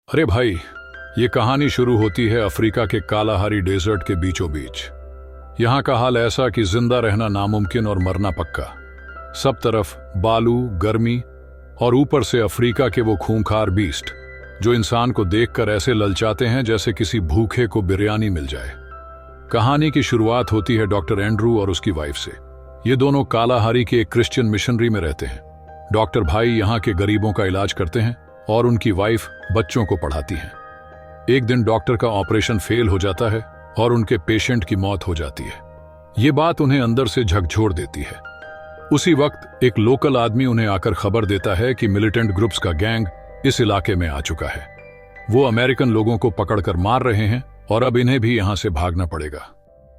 अरे भाई, ये कहानी शुरू होती है अफ्रीका के कालाहारी डेजर्ट के बीचों बीच। यहाँ का हाल ऐसा कि जिंदा रहना नामुमकिन और मरना पक्का। सब तरफ बालू, गर्मी और ऊपर से अफ्रीका के वो खूंखार बीस्ट जो इंसान को देखकर ऐसे ललचाते हैं जैसे किसी भूखे को बिरयानी मिल जाए। कहानी की शुरुआत होती है डॉक्टर एंड्रू और उसकी वाइफ से। ये दोनों कालाहारी के एक क्रिश्चियन मिशनरी में रहते हैं। डॉक्टर भाई यहाँ के गरीबों का इलाज करते हैं और उनकी वाइफ बच्चों को पढ़ाती हैं। एक दिन डॉक्टर का ऑपरेशन फेल हो जाता है और उनके पेशेंट की मौत हो जाती है। ये बात उन्हें अंदर से झकझोर देती है। उसी वक्त एक लोकल आदमी उन्हें आकर खबर देता है कि मिलिटेंट ग्रुप्स का गैंग इस इलाके में आ चुका है। वो अमेरिकन लोगों को पकड़कर मार रहे हैं और अब इन्हें भी यहां से भागना पड़ेगा।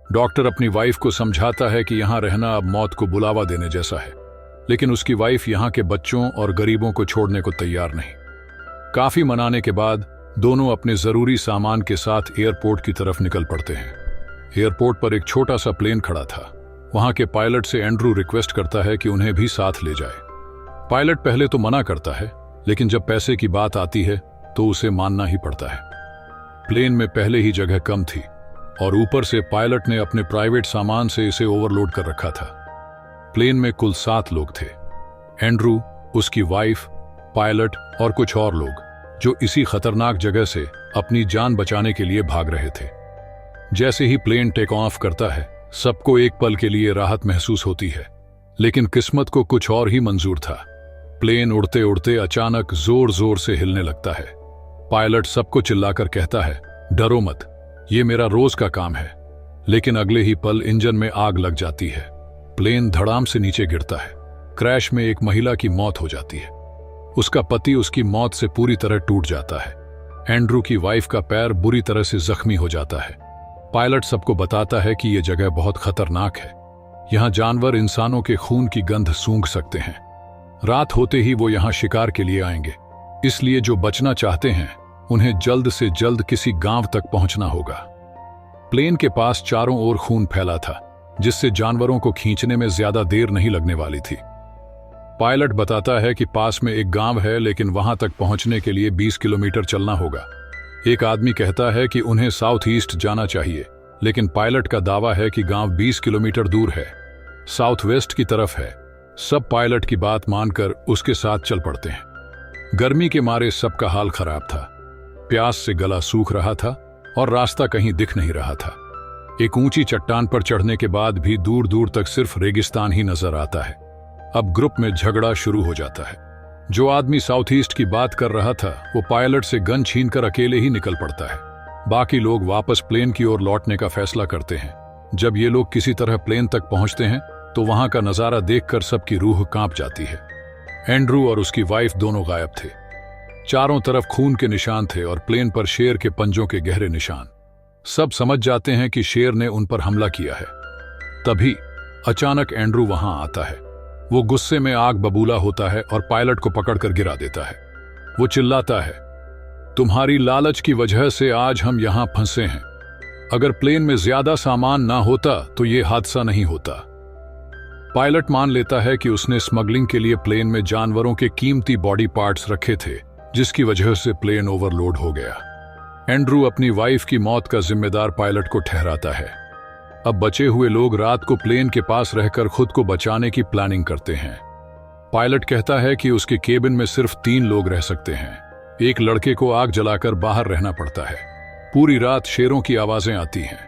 डॉक्टर अपनी वाइफ को समझाता है कि यहां रहना अब मौत को बुलावा देने जैसा है, लेकिन उसकी वाइफ यहां के बच्चों और गरीबों को छोड़ने को तैयार नहीं। काफी मनाने के बाद दोनों अपने जरूरी सामान के साथ एयरपोर्ट की तरफ निकल पड़ते हैं। एयरपोर्ट पर एक छोटा सा प्लेन खड़ा था। वहां के पायलट से एंड्रू रिक्वेस्ट करता है कि उन्हें भी साथ ले जाए। पायलट पहले तो मना करता है, लेकिन जब पैसे की बात आती है तो उसे मानना ही पड़ता है। प्लेन में पहले ही जगह कम थी और ऊपर से पायलट ने अपने प्राइवेट सामान से इसे ओवरलोड कर रखा था। प्लेन में कुल 7 लोग थे। एंड्रू, उसकी वाइफ, पायलट और कुछ और लोग जो इसी खतरनाक जगह से अपनी जान बचाने के लिए भाग रहे थे। जैसे ही प्लेन टेक ऑफ करता है, सबको एक पल के लिए राहत महसूस होती है, लेकिन किस्मत को कुछ और ही मंजूर था। प्लेन उड़ते उड़ते अचानक जोर जोर से हिलने लगता है। पायलट सबको चिल्लाकर कहता है, डरो मत, ये मेरा रोज का काम है। लेकिन अगले ही पल इंजन में आग लग जाती है। प्लेन धड़ाम से नीचे गिरता है। क्रैश में एक महिला की मौत हो जाती है। उसका पति उसकी मौत से पूरी तरह टूट जाता है। एंड्रू की वाइफ का पैर बुरी तरह से जख्मी हो जाता है। पायलट सबको बताता है कि यह जगह बहुत खतरनाक है। यहां जानवर इंसानों के खून की गंध सूंघ सकते हैं। रात होते ही वो यहां शिकार के लिए आएंगे, इसलिए जो बचना चाहते हैं उन्हें जल्द से जल्द किसी गांव तक पहुंचना होगा। प्लेन के पास चारों ओर खून फैला था, जिससे जानवरों को खींचने में ज्यादा देर नहीं लगने वाली थी। पायलट बताता है कि पास में एक गांव है, लेकिन वहां तक पहुंचने के लिए 20 किलोमीटर चलना होगा। एक आदमी कहता है कि उन्हें साउथ ईस्ट जाना चाहिए, लेकिन पायलट का दावा है कि गांव 20 किलोमीटर दूर है, साउथ वेस्ट की तरफ है। सब पायलट की बात मानकर उसके साथ चल पड़ते हैं। गर्मी के मारे सबका हाल खराब था। प्यास से गला सूख रहा था और रास्ता कहीं दिख नहीं रहा था। एक ऊंची चट्टान पर चढ़ने के बाद भी दूर दूर तक सिर्फ रेगिस्तान ही नजर आता है। अब ग्रुप में झगड़ा शुरू हो जाता है। जो आदमी साउथ ईस्ट की बात कर रहा था वो पायलट से गन छीनकर अकेले ही निकल पड़ता है। बाकी लोग वापस प्लेन की ओर लौटने का फैसला करते हैं। जब ये लोग किसी तरह प्लेन तक पहुंचते हैं तो वहां का नजारा देखकर सबकी रूह कांप जाती है। एंड्रू और उसकी वाइफ दोनों गायब थे। चारों तरफ खून के निशान थे और प्लेन पर शेर के पंजों के गहरे निशान। सब समझ जाते हैं कि शेर ने उन पर हमला किया है। तभी अचानक एंड्रू वहां आता है। वो गुस्से में आग बबूला होता है और पायलट को पकड़कर गिरा देता है। वो चिल्लाता है, तुम्हारी लालच की वजह से आज हम यहां फंसे हैं। अगर प्लेन में ज्यादा सामान ना होता तो ये हादसा नहीं होता। पायलट मान लेता है कि उसने स्मगलिंग के लिए प्लेन में जानवरों के कीमती बॉडी पार्ट्स रखे थे, जिसकी वजह से प्लेन ओवरलोड हो गया। एंड्रू अपनी वाइफ की मौत का जिम्मेदार पायलट को ठहराता है। अब बचे हुए लोग रात को प्लेन के पास रहकर खुद को बचाने की प्लानिंग करते हैं। पायलट कहता है कि उसके केबिन में सिर्फ 3 लोग रह सकते हैं। एक लड़के को आग जलाकर बाहर रहना पड़ता है। पूरी रात शेरों की आवाजें आती हैं।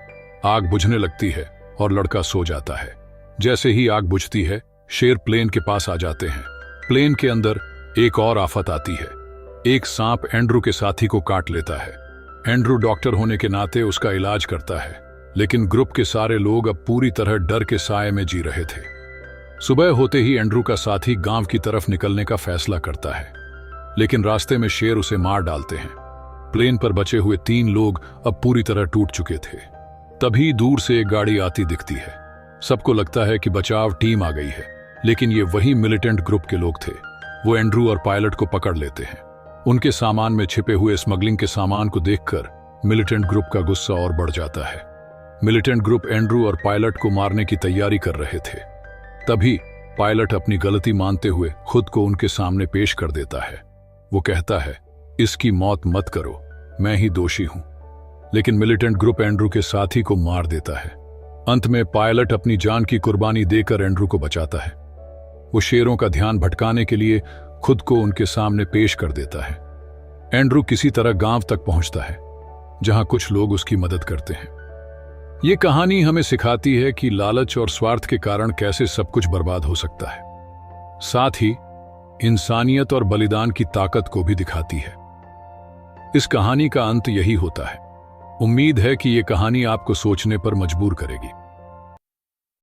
आग बुझने लगती है और लड़का सो जाता है। जैसे ही आग बुझती है, शेर प्लेन के पास आ जाते हैं। प्लेन के अंदर एक और आफत आती है। एक सांप एंड्रू के साथी को काट लेता है। एंड्रू डॉक्टर होने के नाते उसका इलाज करता है, लेकिन ग्रुप के सारे लोग अब पूरी तरह डर के साए में जी रहे थे। सुबह होते ही एंड्रू का साथी गांव की तरफ निकलने का फैसला करता है, लेकिन रास्ते में शेर उसे मार डालते हैं। प्लेन पर बचे हुए 3 लोग अब पूरी तरह टूट चुके थे। तभी दूर से एक गाड़ी आती दिखती है। सबको लगता है कि बचाव टीम आ गई है, लेकिन ये वही मिलिटेंट ग्रुप के लोग थे। वो एंड्रू और पायलट को पकड़ लेते हैं। उनके सामान में छिपे हुए स्मगलिंग के सामान को देखकर मिलिटेंट ग्रुप का गुस्सा और बढ़ जाता है। मिलिटेंट ग्रुप एंड्रू और पायलट को मारने की तैयारी कर रहे थे। तभी पायलट अपनी गलती मानते हुए खुद को उनके सामने पेश कर देता है। वो कहता है, इसकी मौत मत करो, मैं ही दोषी हूं। लेकिन मिलिटेंट ग्रुप एंड्रू के साथी को मार देता है। अंत में पायलट अपनी जान की कुर्बानी देकर एंड्रू को बचाता है। वो शेरों का ध्यान भटकाने के लिए खुद को उनके सामने पेश कर देता है। एंड्रू किसी तरह गांव तक पहुंचता है, जहां कुछ लोग उसकी मदद करते हैं। ये कहानी हमें सिखाती है कि लालच और स्वार्थ के कारण कैसे सब कुछ बर्बाद हो सकता है। साथ ही इंसानियत और बलिदान की ताकत को भी दिखाती है। इस कहानी का अंत यही होता है। उम्मीद है कि ये कहानी आपको सोचने पर मजबूर करेगी।